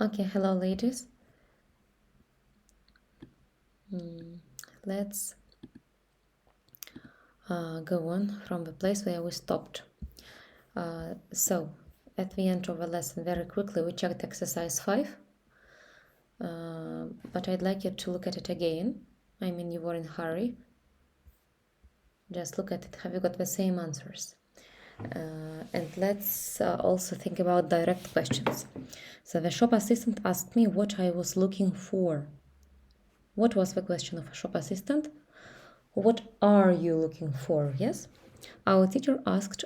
Okay, hello ladies. Let's go on from the place where we stopped. So, at the end of the lesson, very quickly, we checked exercise 5, but I'd like you to look at it again. I mean, you were in a hurry. Just look at it. Have you got the same answers? And let's also think about direct questions. So, the shop assistant asked me what I was looking for. What was the question of a shop assistant? What are you looking for? Yes? Our teacher asked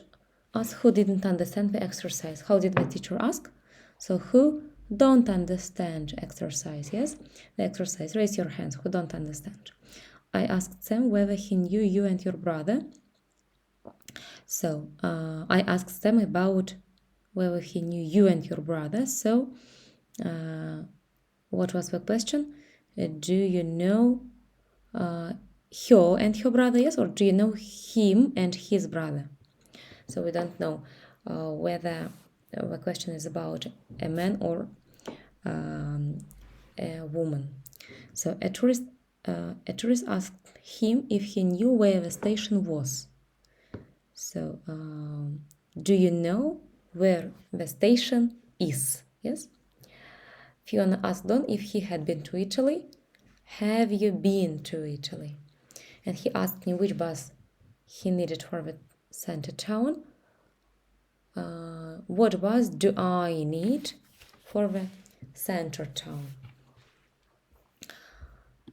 us who didn't understand the exercise. How did the teacher ask? So who don't understand exercise? Yes? The exercise. Raise your hands. Who don't understand? I asked Sam whether he knew you and your brother. So I asked Sam about whether he knew you and your brother. So what was the question? Do you know her and her brother? Yes, or do you know him and his brother? So we don't know whether the question is about a man or a woman. So a tourist asked him if he knew where the station was. So do you know where the station is? Yes. Fiona asked Don if he had been to Italy. Have you been to Italy? And he asked me which bus he needed for the center town. What bus do I need for the center town?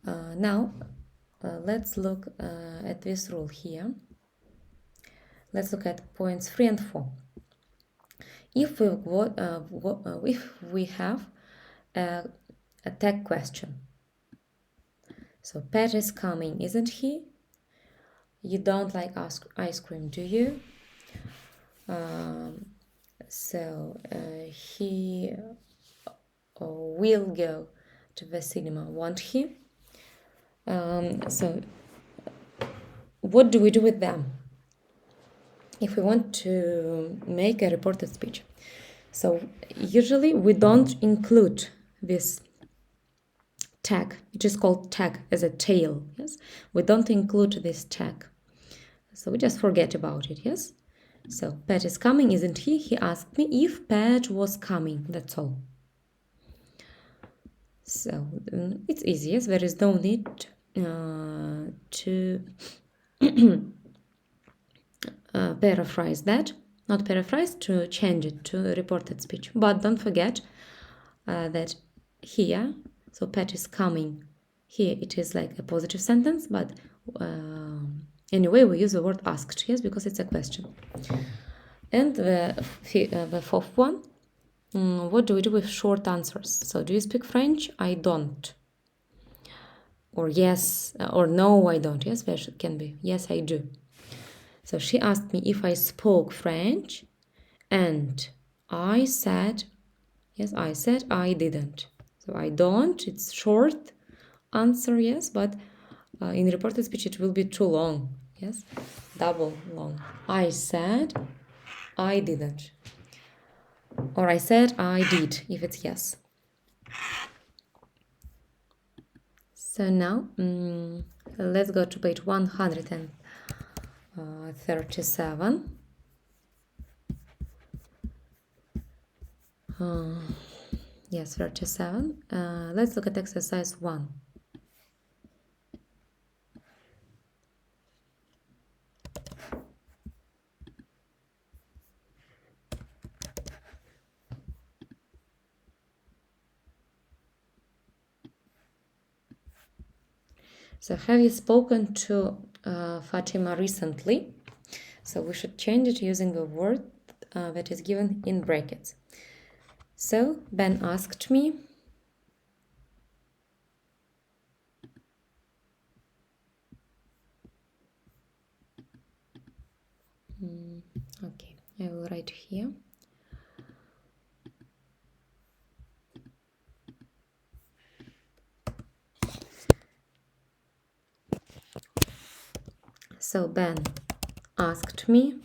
Now, let's look at this rule here. Let's look at points 3 and 4. If we have a tag question, so Pat is coming, isn't he? You don't like ice cream, do you? So he will go to the cinema, won't he? So what do we do with them if we want to make a reported speech? So usually we don't include this tag. It is called tag as a tail. Yes, we don't include this tag, so we just forget about it. Yes. So Pat is coming, isn't he? He asked me if Pat was coming. That's all. So it's easy. Yes, there is no need to paraphrase that. Not paraphrase, to change it to reported speech. But don't forget that here, so Pat is coming. Here it is like a positive sentence, but anyway, we use the word asked, yes, because it's a question. And the fourth one, what do we do with short answers? So do you speak French? I don't. Or yes, or no, I don't. Yes, there can be. Yes, I do. So she asked me if I spoke French, and I said, yes, I said I didn't. So I don't, it's short answer, yes, but in reported speech it will be too long, yes, double long. I said I didn't. Or I said I did, if it's yes. So now, let's go to page 137. Yes, 37. Let's look at exercise 1. So have you spoken to Fatima recently? So we should change it using a word that is given in brackets. So Ben asked me, okay, I will write here. So Ben asked me,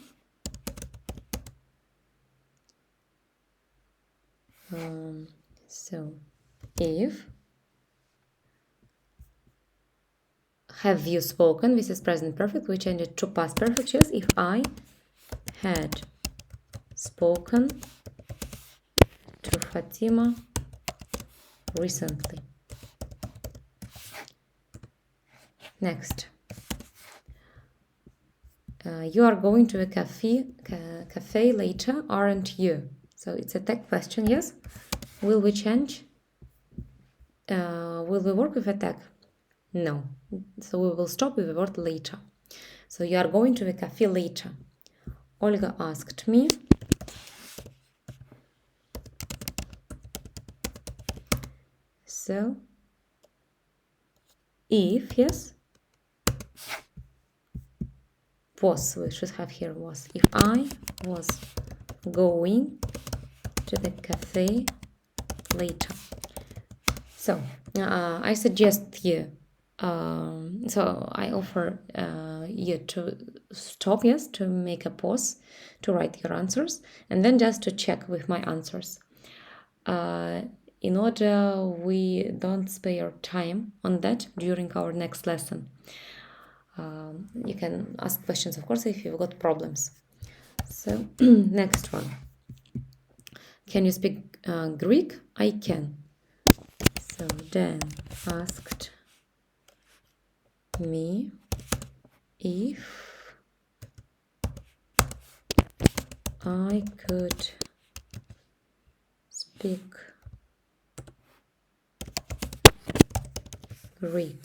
So if have you spoken, this is present perfect, we change it to past perfect. Yes, if I had spoken to Fatima recently. Next. You are going to a cafe later, aren't you? So it's a tag question, yes? Will we change? Will we work with a tag? No. So we will stop with the word later. So you are going to a cafe later. Olga asked me. So if, yes, was, we should have here was. If I was going to the cafe later. So I suggest you, so I offer you to stop, yes, to make a pause, to write your answers, and then just to check with my answers. In order we don't spare time on that during our next lesson. You can ask questions, of course, if you've got problems. So, next one. Can you speak Greek? I can. So, Dan asked me if I could speak Greek.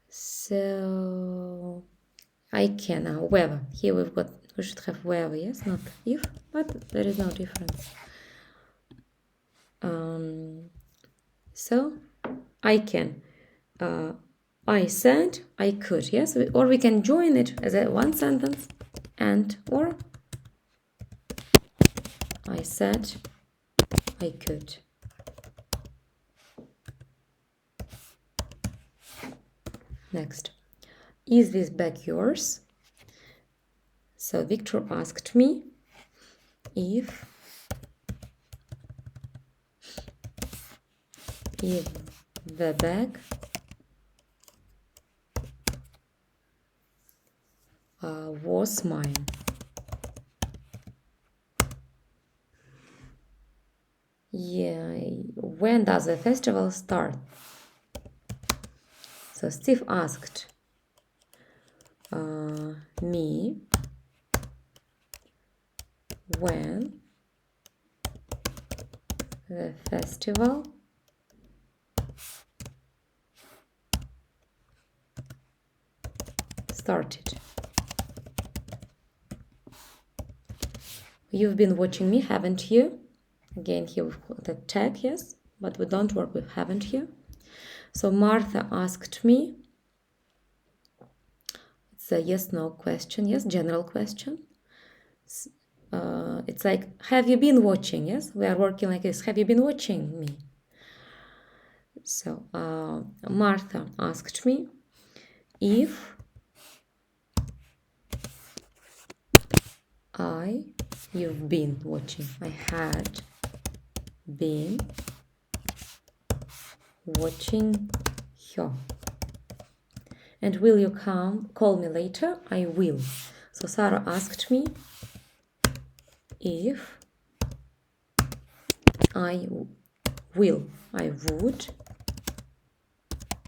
So I can now. Whether. Here we should have whether, yes, not if, but there is no difference. So I can. I said I could, yes, or we can join it as a one sentence, and or I said I could. Next. Is this bag yours? So Victor asked me if the bag was mine. Yeah, when does the festival start? So Steve asked me when the festival started. You've been watching me, haven't you? Again, here we've got the tag, yes, but we don't work with haven't you. So Martha asked me. It's a yes/no question, yes, general question. It's like, have you been watching? Yes, we are working like this. Have you been watching me? So Martha asked me if you've been watching. I had been watching her. And will you call me later? I will. So Sarah asked me if I would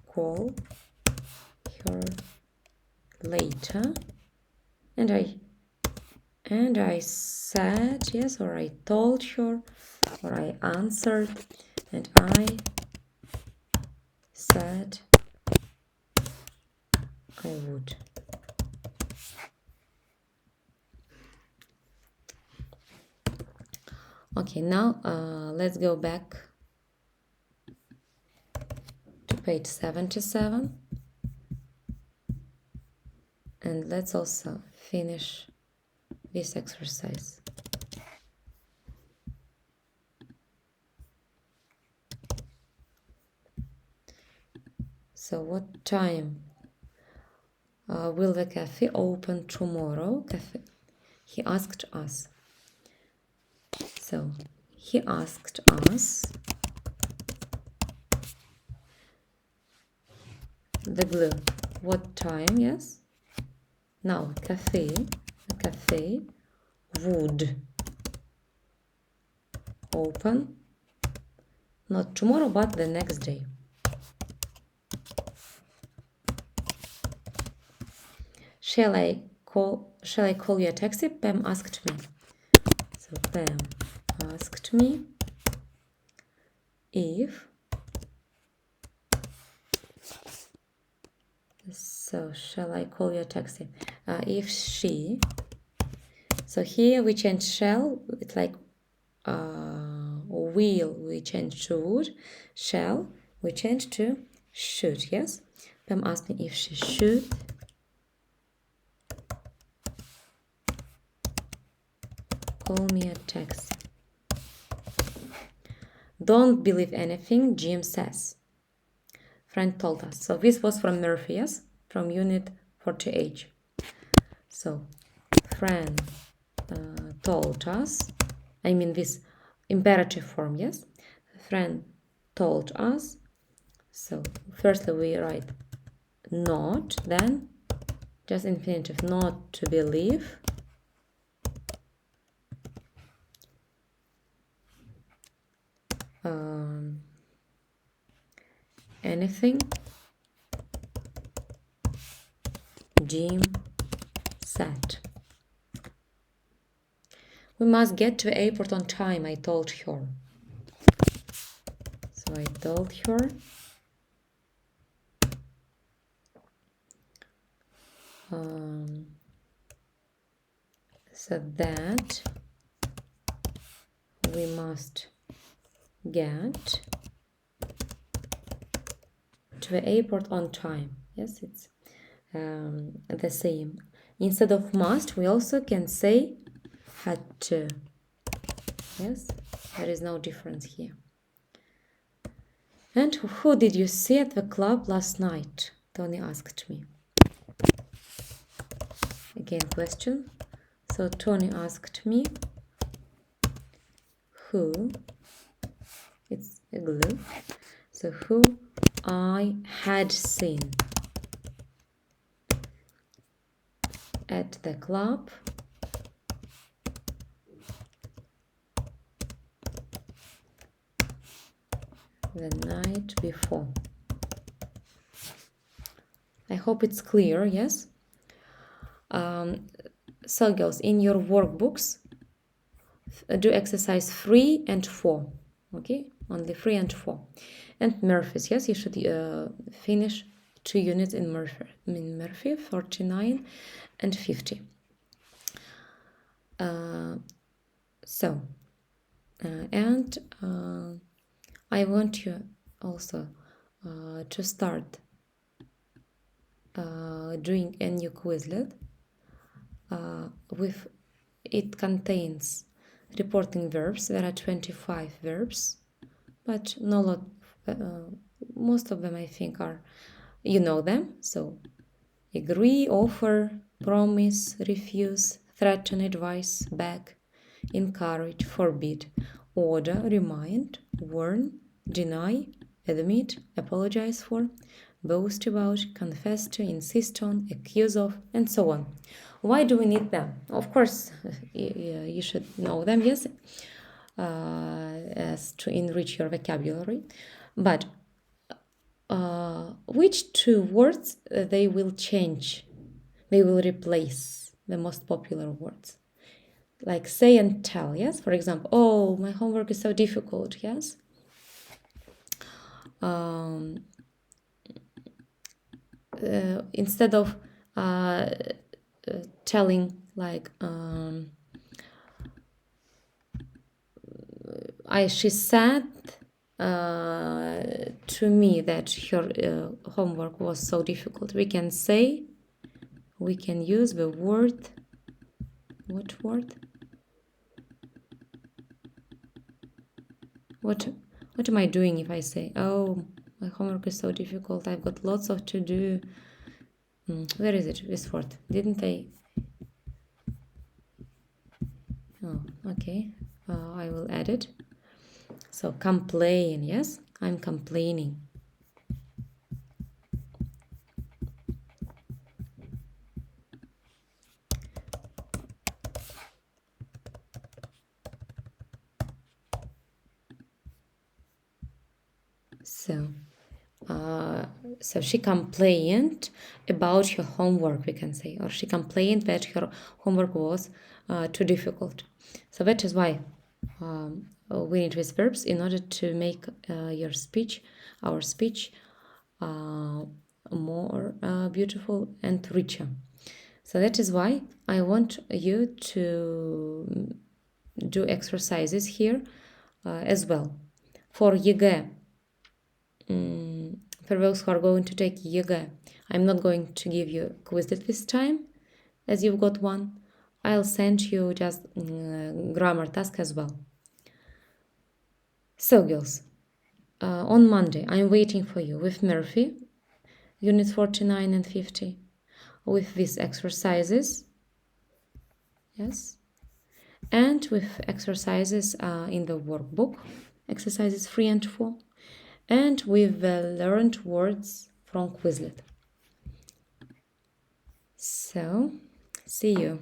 call her later, and I said yes, or I told her, or I answered, and I said I would. Okay, now let's go back to page 77, and let's also finish this exercise. So what time will the cafe open tomorrow? He asked us. So he asked us the glue. What time? Yes. Now cafe would open not tomorrow but the next day. Shall I call you a taxi? Pam asked me. So Pam asked me if. So shall I call you a taxi? If she. So here we change shall. It's like will we change to would. Shall we change to should. Yes. Pam asked me if she should call me a taxi. Don't believe anything Jim says. Friend told us. So this was from Murphy, yes? From unit 48. So friend told us. I mean this imperative form, yes? Friend told us. So firstly we write not, then just infinitive, not to believe. Anything Jim said. We must get to the airport on time, I told her. So I told her so that we must get to the airport on time. Yes, it's the same. Instead of must, we also can say had to. Yes, there is no difference here. And who did you see at the club last night? Tony asked me. Again, question. So Tony asked me who, it's a glue, so who I had seen at the club the night before. I hope it's clear, yes? So girls, in your workbooks, do exercise 3 and 4, okay? Only 3 and 4. And Murphy's, yes, you should finish 2 units in Murphy 49 and 50. I want you also to start doing a new Quizlet. With it contains reporting verbs. There are 25 verbs, but most of them I think are, you know them. So agree, offer, promise, refuse, threaten, advise, beg, encourage, forbid, order, remind, warn, deny, admit, apologize for, boast about, confess to, insist on, accuse of, and so on. Why do we need them? Of course, you should know them, yes, as to enrich your vocabulary. But which 2 words they will change? They will replace the most popular words. Like say and tell, yes? For example, oh, my homework is so difficult, yes? Instead of telling like she said to me that her homework was so difficult, we can use the word, what word? What am I doing if I say, oh, my homework is so difficult, I've got lots of to do. Where is it? This word. Didn't I? Oh, okay. I will add it. So complain, yes, I'm complaining. So she complained about her homework, we can say, or she complained that her homework was too difficult. So that is why we need with verbs in order to make our speech, more beautiful and richer. So that is why I want you to do exercises here as well. For ЕГЭ, for those who are going to take ЕГЭ, I'm not going to give you Quizlet this time, as you've got one. I'll send you just grammar task as well. So, girls, on Monday, I'm waiting for you with Murphy, units 49 and 50, with these exercises. Yes. And with exercises in the workbook, exercises 3 and 4, and with the learned words from Quizlet. So, see you.